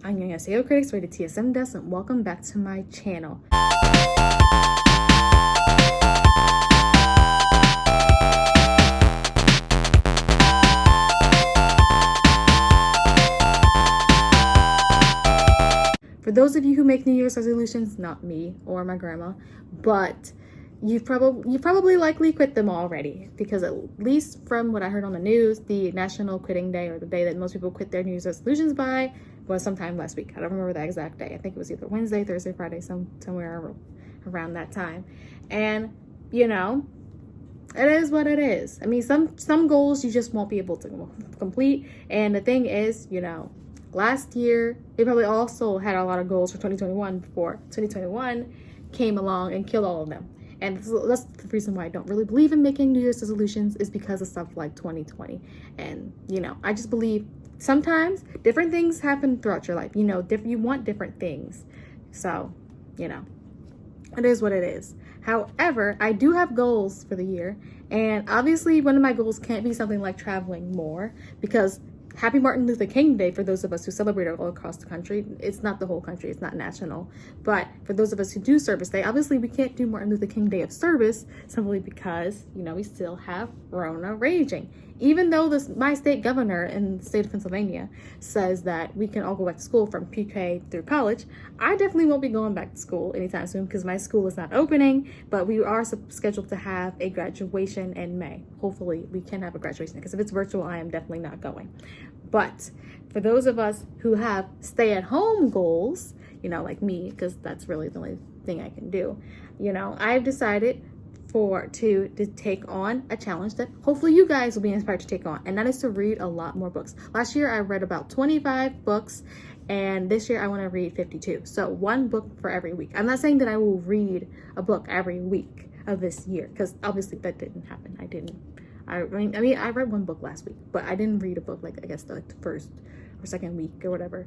안녕하세요 critics, rated t.s.m, and welcome back to my channel. For those of you who make New Year's resolutions, not me or my grandma, but you probably likely quit them already, because at least from what I heard on the news, the National Quitting Day, or the day that most people quit their New Year's resolutions by, was sometime last week. I don't remember the exact day. I think it was either Wednesday, Thursday, Friday, somewhere around that time. And you know, it is what it is. I mean, some goals you just won't be able to complete. And the thing is, you know, last year they probably also had a lot of goals for 2021 before 2021 came along and killed all of them. And that's the reason why I don't really believe in making New Year's resolutions, is because of stuff like 2020. And you know, I just believe sometimes different things happen throughout your life. You know, you want different things. So, you know, it is what it is. However, I do have goals for the year. And obviously one of my goals can't be something like traveling more, because Happy Martin Luther King Day, for those of us who celebrate it all across the country. It's not the whole country, it's not national. But for those of us who do Service Day, obviously we can't do Martin Luther King Day of service, simply because, you know, we still have Rona raging. Even though my state governor in the state of Pennsylvania says that we can all go back to school from pre-K through college, I definitely won't be going back to school anytime soon, because my school is not opening. But we are scheduled to have a graduation in May. Hopefully we can have a graduation, because if it's virtual, I am definitely not going. But for those of us who have stay-at-home goals, you know, like me, because that's really the only thing I can do, you know, I've decided to take on a challenge that hopefully you guys will be inspired to take on, and that is to read a lot more books. Last year I read about 25 books, and this year I want to read 52. So one book for every week. I'm not saying that I will read a book every week of this year, because obviously that didn't happen. I mean, I read one book last week, but I didn't read a book, like, I guess the first or second week or whatever.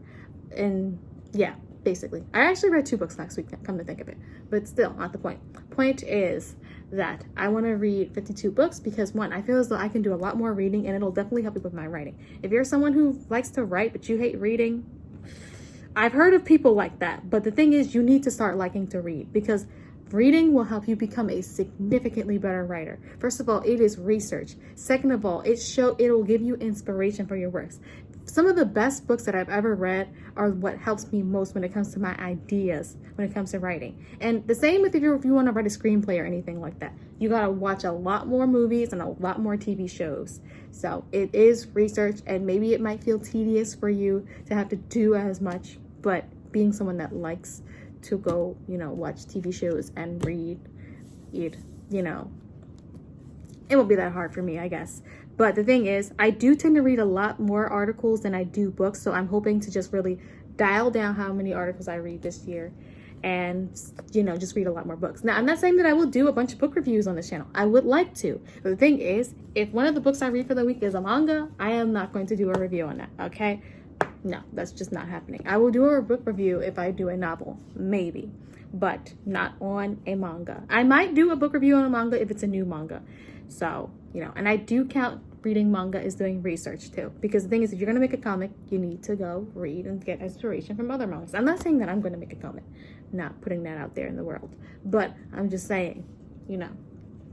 And yeah, basically I actually read 2 books last week, come to think of it, but still not the point. Point is that I want to read 52 books because, one, I feel as though I can do a lot more reading, and it'll definitely help you with my writing. If you're someone who likes to write but you hate reading, I've heard of people like that, but the thing is, you need to start liking to read, because reading will help you become a significantly better writer. First of all, it is research. Second of all, it will give you inspiration for your works. Some of the best books that I've ever read are what helps me most when it comes to my ideas, when it comes to writing. And the same with if you want to write a screenplay or anything like that. You got to watch a lot more movies and a lot more TV shows. So it is research, and maybe it might feel tedious for you to have to do as much, but being someone that likes to go, you know, watch TV shows and read it, you know, it won't be that hard for me, I guess. But the thing is, I do tend to read a lot more articles than I do books, so I'm hoping to just really dial down how many articles I read this year, and, you know, just read a lot more books. Now, I'm not saying that I will do a bunch of book reviews on this channel. I would like to. But the thing is, if one of the books I read for the week is a manga, I am not going to do a review on that, okay? No, that's just not happening. I will do a book review if I do a novel, maybe, but not on a manga. I might do a book review on a manga if it's a new manga. So, you know, and I do count reading manga as doing research too, because the thing is, if you're going to make a comic, you need to go read and get inspiration from other mangas. I'm not saying that I'm going to make a comic, not putting that out there in the world, but I'm just saying, you know,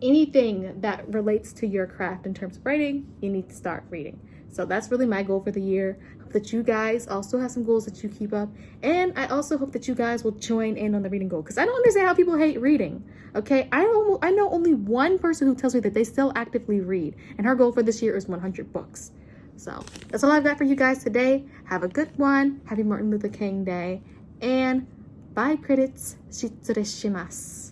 anything that relates to your craft in terms of writing, you need to start reading. So that's really my goal for the year. Hope that you guys also have some goals that you keep up. And I also hope that you guys will join in on the reading goal, because I don't understand how people hate reading. Okay, I know only one person who tells me that they still actively read, and her goal for this year is 100 books. So that's all I've got for you guys today. Have a good one. Happy Martin Luther King Day. And bye, critics. 失礼します.